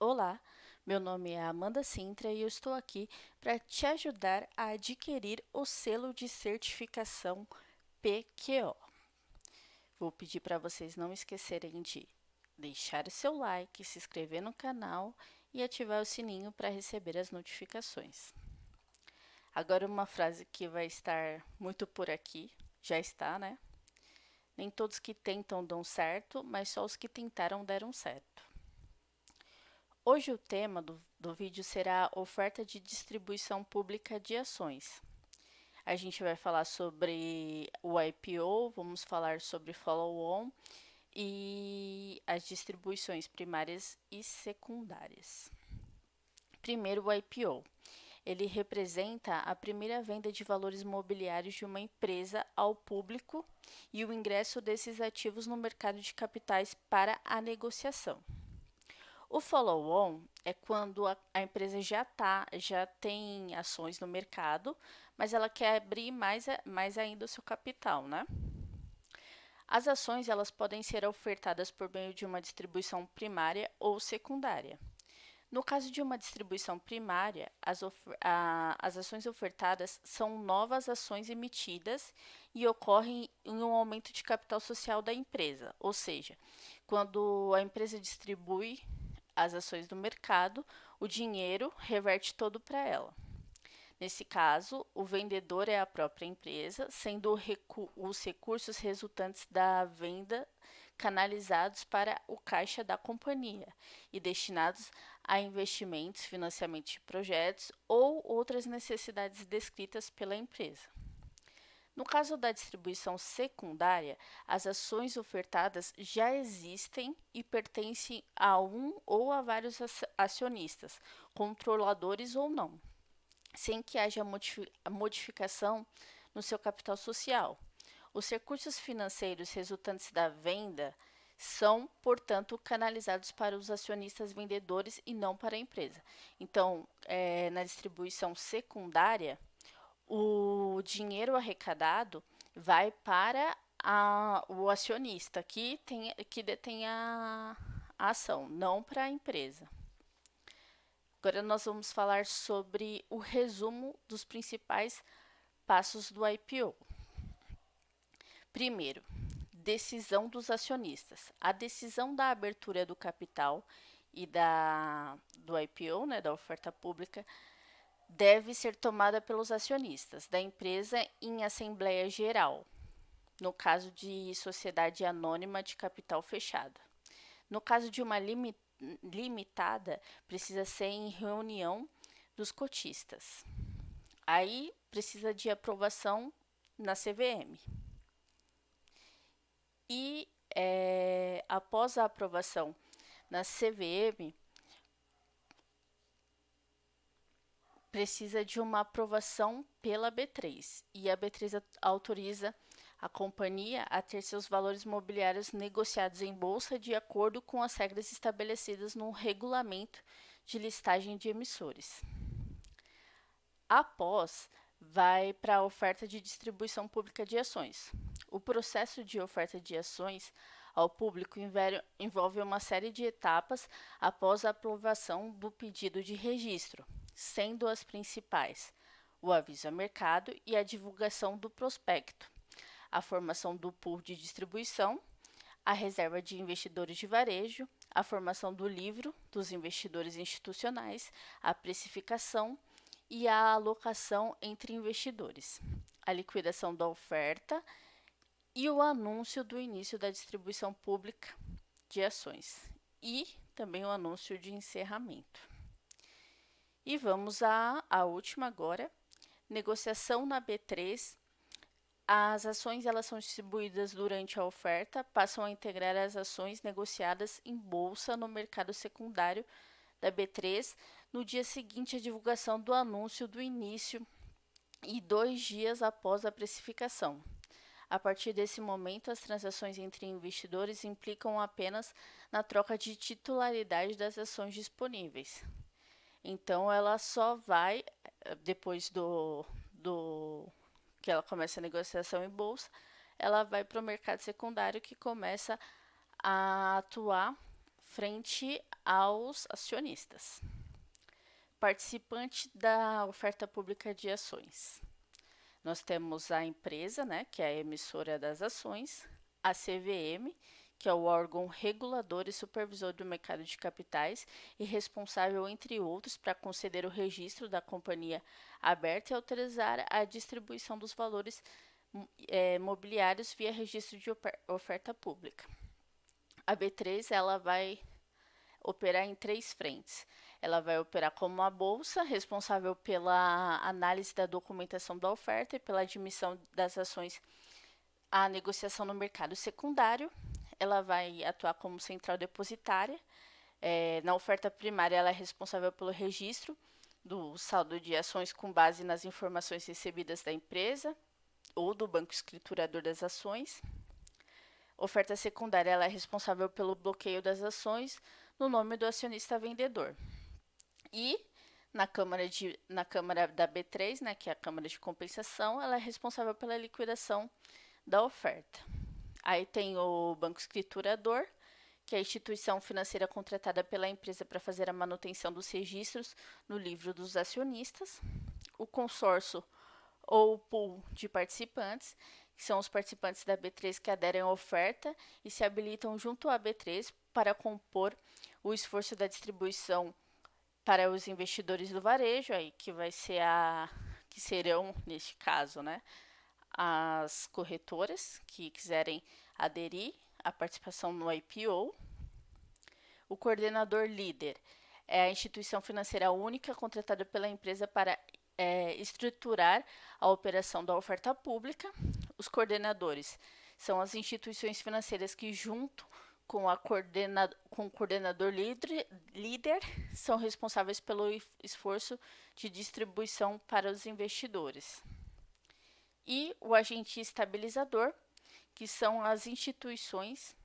Olá, meu nome é Amanda Sintra e eu estou aqui para te ajudar a adquirir o selo de certificação PQO. Vou pedir para vocês não esquecerem de deixar o seu like, se inscrever no canal e ativar o sininho para receber as notificações. Agora uma frase que vai estar muito por aqui, já está, né? Nem todos que tentam dão certo, mas só os que tentaram deram certo. Hoje o tema do vídeo será oferta de distribuição pública de ações. A gente vai falar sobre o IPO, vamos falar sobre follow-on e as distribuições primárias e secundárias. Primeiro, o IPO. Ele representa a primeira venda de valores mobiliários de uma empresa ao público e o ingresso desses ativos no mercado de capitais para a negociação. O follow-on é quando a empresa já tem ações no mercado, mas ela quer abrir mais ainda o seu capital, né? As ações elas podem ser ofertadas por meio de uma distribuição primária ou secundária. No caso de uma distribuição primária, as ações ofertadas são novas ações emitidas e ocorrem em um aumento de capital social da empresa, ou seja, quando a empresa distribui as ações do mercado, o dinheiro reverte todo para ela. Nesse caso, o vendedor é a própria empresa, sendo os recursos resultantes da venda canalizados para o caixa da companhia e destinados a investimentos, financiamento de projetos ou outras necessidades descritas pela empresa. No caso da distribuição secundária, as ações ofertadas já existem e pertencem a um ou a vários acionistas, controladores ou não, sem que haja modificação no seu capital social. Os recursos financeiros resultantes da venda são, portanto, canalizados para os acionistas vendedores e não para a empresa. Então, na distribuição secundária, o dinheiro arrecadado vai para o acionista que detém a ação, não para a empresa. Agora nós vamos falar sobre o resumo dos principais passos do IPO. Primeiro, decisão dos acionistas. A decisão da abertura do capital e do IPO, né, da oferta pública, deve ser tomada pelos acionistas da empresa em assembleia geral, no caso de sociedade anônima de capital fechado. No caso de uma limitada, precisa ser em reunião dos cotistas. Aí precisa de aprovação na CVM. E após a aprovação na CVM, precisa de uma aprovação pela B3 e a B3 autoriza a companhia a ter seus valores mobiliários negociados em bolsa de acordo com as regras estabelecidas no regulamento de listagem de emissores. Após, vai para a oferta de distribuição pública de ações. O processo de oferta de ações ao público envolve uma série de etapas após a aprovação do pedido de registro, sendo as principais o aviso a mercado e a divulgação do prospecto, a formação do pool de distribuição, a reserva de investidores de varejo, a formação do livro dos investidores institucionais, a precificação e a alocação entre investidores, a liquidação da oferta e o anúncio do início da distribuição pública de ações e também o anúncio de encerramento. E vamos à última agora, negociação na B3. As ações elas são distribuídas durante a oferta, passam a integrar as ações negociadas em bolsa no mercado secundário da B3 no dia seguinte à divulgação do anúncio do início e 2 dias após a precificação. A partir desse momento, as transações entre investidores implicam apenas na troca de titularidade das ações disponíveis. Então, ela só vai, depois do que ela começa a negociação em bolsa, ela vai para o mercado secundário que começa a atuar frente aos acionistas. Participante da oferta pública de ações. Nós temos a empresa, né, que é a emissora das ações, a CVM, que é o órgão regulador e supervisor do mercado de capitais e responsável, entre outros, para conceder o registro da companhia aberta e autorizar a distribuição dos valores mobiliários via registro de oferta pública. A B3 ela vai operar em 3 frentes. Ela vai operar como uma bolsa, responsável pela análise da documentação da oferta e pela admissão das ações à negociação no mercado secundário. Ela vai atuar como central depositária. Na oferta primária, ela é responsável pelo registro do saldo de ações com base nas informações recebidas da empresa ou do banco escriturador das ações. Oferta secundária, ela é responsável pelo bloqueio das ações no nome do acionista vendedor. E na Câmara da B3, né, que é a Câmara de Compensação, ela é responsável pela liquidação da oferta. Aí tem o banco escriturador, que é a instituição financeira contratada pela empresa para fazer a manutenção dos registros no livro dos acionistas. O consórcio ou pool de participantes, que são os participantes da B3 que aderem à oferta e se habilitam junto à B3 para compor o esforço da distribuição para os investidores do varejo, aí que vai ser que serão, neste caso, né, as corretoras que quiserem aderir à participação no IPO. O coordenador líder é a instituição financeira única contratada pela empresa para estruturar a operação da oferta pública. Os coordenadores são as instituições financeiras que, junto com o coordenador líder, são responsáveis pelo esforço de distribuição para os investidores. E o agente estabilizador, que são as instituições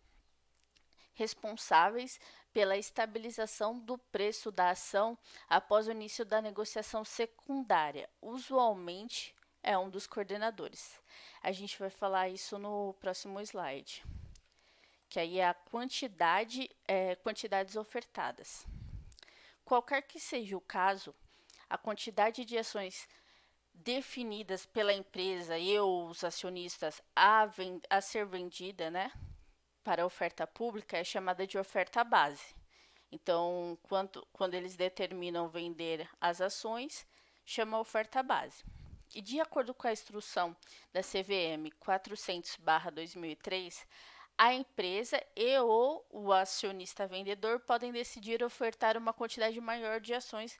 responsáveis pela estabilização do preço da ação após o início da negociação secundária. Usualmente é um dos coordenadores. A gente vai falar isso no próximo slide, que aí é a quantidades ofertadas. Qualquer que seja o caso, a quantidade de ações definidas pela empresa e os acionistas a ser vendida, né, para a oferta pública é chamada de oferta base. Então, quando eles determinam vender as ações, chama oferta base. E de acordo com a instrução da CVM 400/2003, a empresa e ou o acionista vendedor podem decidir ofertar uma quantidade maior de ações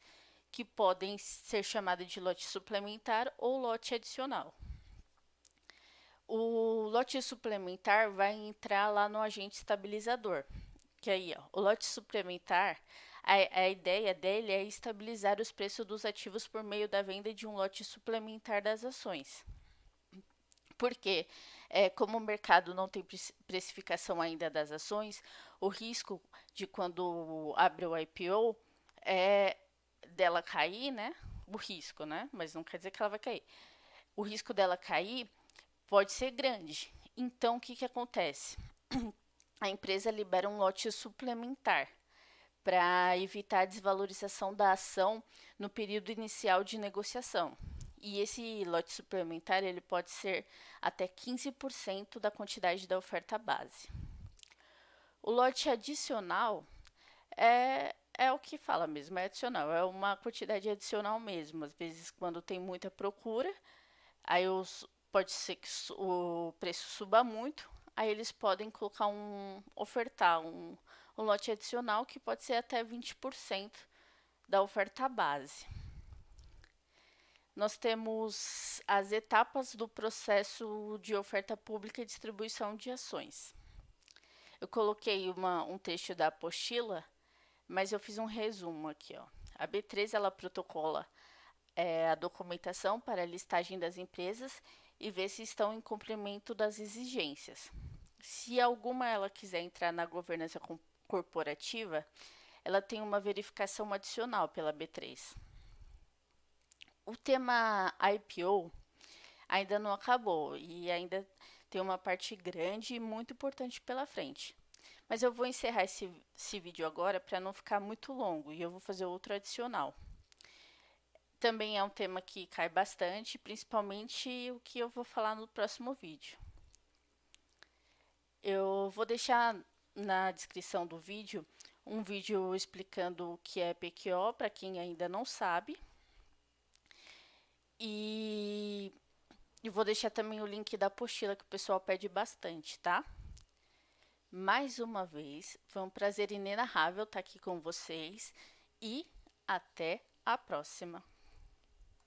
que podem ser chamadas de lote suplementar ou lote adicional. O lote suplementar vai entrar lá no agente estabilizador, que aí, ó, o lote suplementar, a ideia dele é estabilizar os preços dos ativos por meio da venda de um lote suplementar das ações. Porque, como o mercado não tem precificação ainda das ações, o risco de quando abre o IPO é dela cair, né? O risco, né? Mas não quer dizer que ela vai cair. O risco dela cair pode ser grande. Então, o que acontece? A empresa libera um lote suplementar para evitar a desvalorização da ação no período inicial de negociação. E esse lote suplementar ele pode ser até 15% da quantidade da oferta base. O lote adicional é o que fala mesmo, é adicional, é uma quantidade adicional mesmo. Às vezes, quando tem muita procura, aí pode ser que o preço suba muito, aí eles podem colocar ofertar um lote adicional que pode ser até 20% da oferta base. Nós temos as etapas do processo de oferta pública e distribuição de ações. Eu coloquei um trecho da apostila, mas eu fiz um resumo aqui, ó. A B3 ela protocola a documentação para a listagem das empresas e ver se estão em cumprimento das exigências. Se alguma ela quiser entrar na governança corporativa, ela tem uma verificação adicional pela B3. O tema IPO ainda não acabou e ainda tem uma parte grande e muito importante pela frente. Mas eu vou encerrar esse vídeo agora para não ficar muito longo e eu vou fazer outro adicional. Também é um tema que cai bastante, principalmente o que eu vou falar no próximo vídeo. Eu vou deixar na descrição do vídeo um vídeo explicando o que é PQO para quem ainda não sabe. E vou deixar também o link da apostila que o pessoal pede bastante, tá? Mais uma vez, foi um prazer inenarrável estar aqui com vocês e até a próxima!